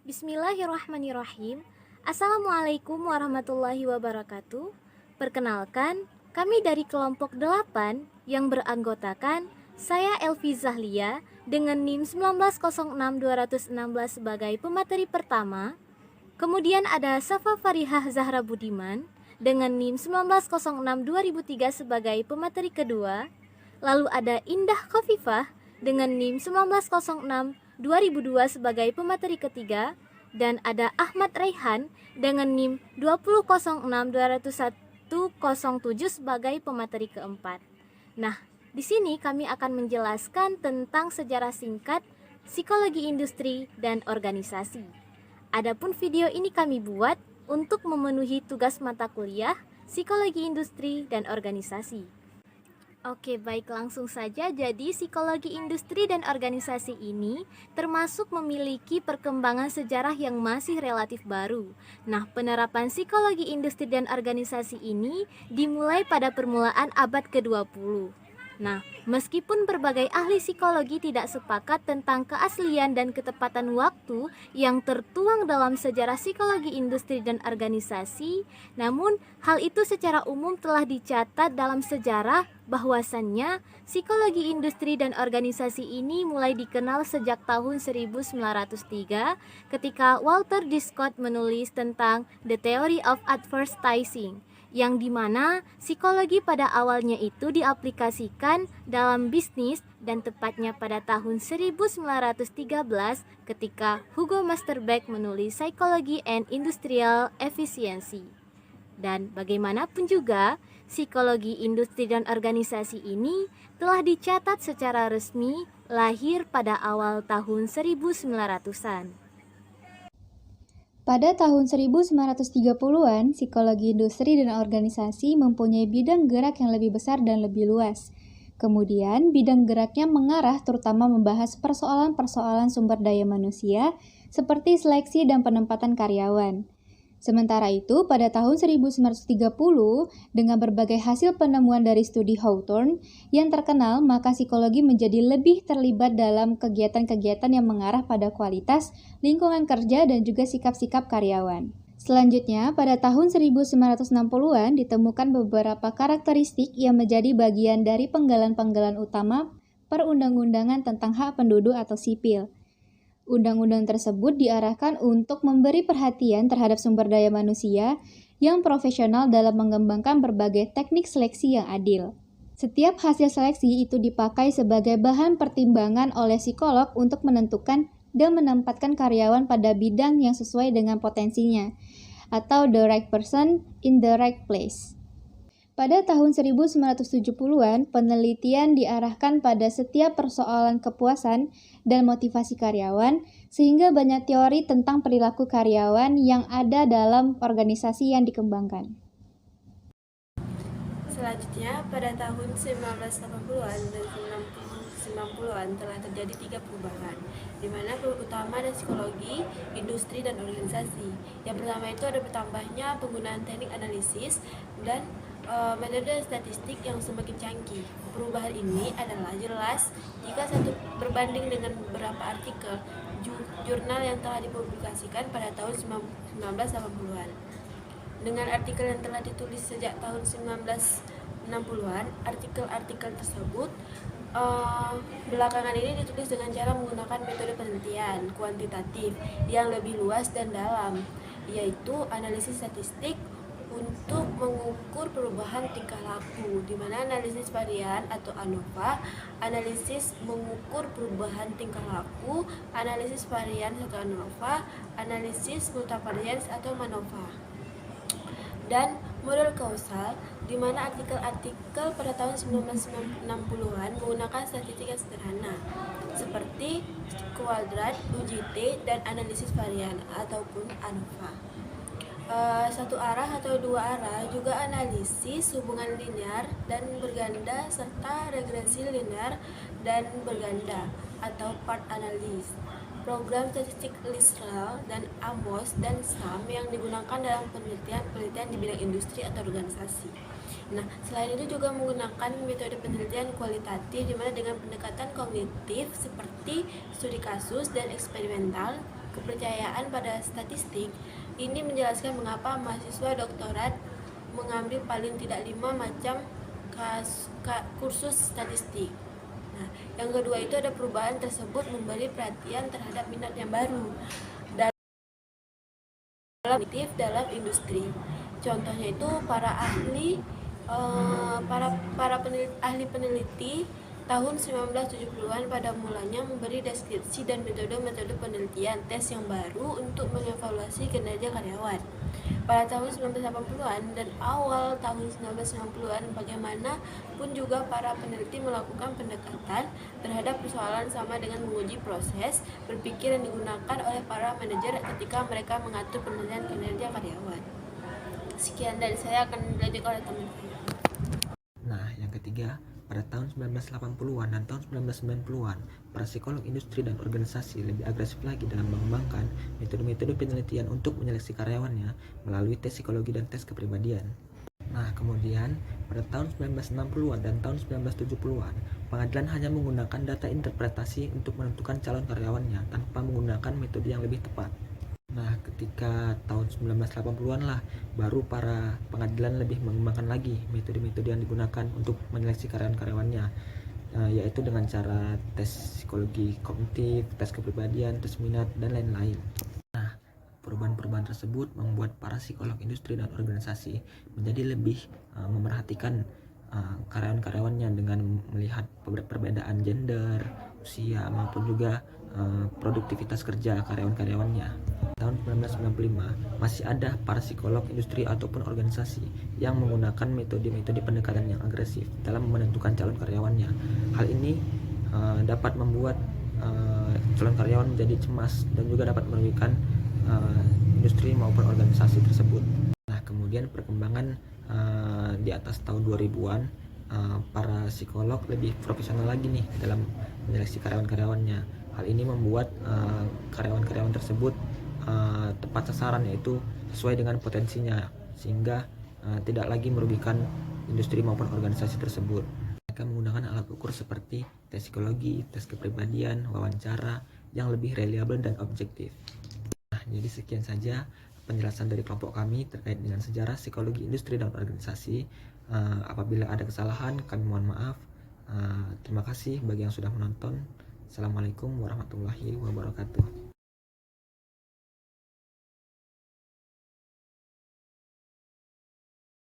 Bismillahirrahmanirrahim. Assalamualaikum warahmatullahi wabarakatuh. Perkenalkan, kami dari kelompok 8 yang beranggotakan saya Elvi Zahlia dengan NIM 1906216 sebagai pemateri pertama. Kemudian ada Safa Farihah Zahra Budiman dengan NIM 1906203 sebagai pemateri kedua. Lalu ada Indah Khafifah dengan NIM 1906202 sebagai pemateri ketiga, dan ada Ahmad Raihan dengan NIM 200620107 sebagai pemateri keempat. Nah, di sini kami akan menjelaskan tentang sejarah singkat psikologi industri dan organisasi. Adapun video ini kami buat untuk memenuhi tugas mata kuliah psikologi industri dan organisasi. Oke, baik, langsung saja. Jadi psikologi industri dan organisasi ini termasuk memiliki perkembangan sejarah yang masih relatif baru. Nah, penerapan psikologi industri dan organisasi ini dimulai pada permulaan abad ke-20. Nah, meskipun berbagai ahli psikologi tidak sepakat tentang keaslian dan ketepatan waktu yang tertuang dalam sejarah psikologi industri dan organisasi, namun hal itu secara umum telah dicatat dalam sejarah bahwasannya psikologi industri dan organisasi ini mulai dikenal sejak tahun 1903 ketika Walter D. Scott menulis tentang The Theory of Advertising, yang dimana psikologi pada awalnya itu diaplikasikan dalam bisnis, dan tepatnya pada tahun 1913 ketika Hugo Masterbeck menulis Psychology and Industrial Efficiency. Dan bagaimanapun juga, psikologi industri dan organisasi ini telah dicatat secara resmi lahir pada awal tahun 1900-an. Pada tahun 1930-an, psikologi industri dan organisasi mempunyai bidang gerak yang lebih besar dan lebih luas. Kemudian, bidang geraknya mengarah terutama membahas persoalan-persoalan sumber daya manusia, seperti seleksi dan penempatan karyawan. Sementara itu, pada tahun 1930, dengan berbagai hasil penemuan dari studi Hawthorne yang terkenal, maka psikologi menjadi lebih terlibat dalam kegiatan-kegiatan yang mengarah pada kualitas, lingkungan kerja, dan juga sikap-sikap karyawan. Selanjutnya, pada tahun 1960-an ditemukan beberapa karakteristik yang menjadi bagian dari penggalan-penggalan utama perundang-undangan tentang hak penduduk atau sipil. Undang-undang tersebut diarahkan untuk memberi perhatian terhadap sumber daya manusia yang profesional dalam mengembangkan berbagai teknik seleksi yang adil. Setiap hasil seleksi itu dipakai sebagai bahan pertimbangan oleh psikolog untuk menentukan dan menempatkan karyawan pada bidang yang sesuai dengan potensinya, atau the right person in the right place. Pada tahun 1970-an, penelitian diarahkan pada setiap persoalan kepuasan dan motivasi karyawan, sehingga banyak teori tentang perilaku karyawan yang ada dalam organisasi yang dikembangkan. Selanjutnya, pada tahun 1980-an dan 90-an telah terjadi 3 perubahan, di mana perubahan utama ada psikologi, industri, dan organisasi. Yang pertama itu ada bertambahnya penggunaan teknik analisis dan metode statistik yang semakin canggih. Perubahan ini adalah jelas jika satu berbanding dengan beberapa artikel jurnal yang telah dipublikasikan pada tahun 1980-an. Dengan artikel yang telah ditulis sejak tahun 1960-an, artikel-artikel tersebut belakangan ini ditulis dengan cara menggunakan metode penelitian kuantitatif yang lebih luas dan dalam, yaitu analisis statistik untuk mengukur perubahan tingkah laku, di mana analisis varian atau ANOVA, analisis mengukur perubahan tingkah laku, analisis varian atau ANOVA, analisis multivarians atau MANOVA, dan model kausal, di mana artikel-artikel pada tahun 1960-an menggunakan statistik yang sederhana, seperti kuadrat, UJT, dan analisis varian ataupun ANOVA. Satu arah atau dua arah, juga analisis hubungan linear dan berganda, serta regresi linear dan berganda atau part analysis. Program statistik Lisrel dan Amos dan Sam yang digunakan dalam penelitian di bidang industri atau organisasi. Nah, selain itu juga menggunakan metode penelitian kualitatif, di mana dengan pendekatan kognitif seperti studi kasus dan eksperimental, kepercayaan pada statistik ini menjelaskan mengapa mahasiswa doktorat mengambil paling tidak 5 macam kursus statistik. Nah, yang kedua itu ada perubahan tersebut memberi perhatian terhadap minat yang baru dalam industri. Contohnya itu para ahli ahli peneliti tahun 1970-an pada mulanya memberi deskripsi dan metode-metode penelitian tes yang baru untuk mengevaluasi kinerja karyawan. Pada tahun 1980-an dan awal tahun 1990-an, bagaimanapun juga para peneliti melakukan pendekatan terhadap persoalan sama dengan menguji proses berpikir yang digunakan oleh para manajer ketika mereka mengatur penilaian kinerja karyawan. Sekian dari saya, akan dilanjutkan oleh teman saya. Nah, yang ketiga, pada tahun 1980-an dan tahun 1990-an, para psikolog industri dan organisasi lebih agresif lagi dalam mengembangkan metode-metode penelitian untuk menyeleksi karyawannya melalui tes psikologi dan tes kepribadian. Nah, kemudian pada tahun 1960-an dan tahun 1970-an, pengadilan hanya menggunakan data interpretasi untuk menentukan calon karyawannya tanpa menggunakan metode yang lebih tepat. Nah, ketika tahun 1980-an lah, baru para pengadilan lebih mengembangkan lagi metode-metode yang digunakan untuk menyeleksi karyawan-karyawannya, yaitu dengan cara tes psikologi kognitif, tes kepribadian, tes minat, dan lain-lain. Nah, perubahan-perubahan tersebut membuat para psikolog industri dan organisasi menjadi lebih memerhatikan karyawan-karyawannya dengan melihat perbedaan gender, usia, maupun juga produktivitas kerja karyawan-karyawannya. Tahun 1995 masih ada para psikolog industri ataupun organisasi yang menggunakan metode-metode pendekatan yang agresif dalam menentukan calon karyawannya. Hal ini dapat membuat calon karyawan menjadi cemas dan juga dapat merugikan industri maupun organisasi tersebut. Nah, kemudian perkembangan di atas tahun 2000-an, para psikolog lebih profesional lagi nih dalam menyeleksi karyawan-karyawannya. Hal ini membuat karyawan-karyawan tersebut tepat sasaran, yaitu sesuai dengan potensinya, sehingga tidak lagi merugikan industri maupun organisasi tersebut. Mereka menggunakan alat ukur seperti tes psikologi, tes kepribadian, wawancara yang lebih reliabel dan objektif. Nah, jadi sekian saja penjelasan dari kelompok kami terkait dengan sejarah psikologi industri dan organisasi. Apabila ada kesalahan, kami mohon maaf. Terima kasih bagi yang sudah menonton. Assalamualaikum warahmatullahi wabarakatuh.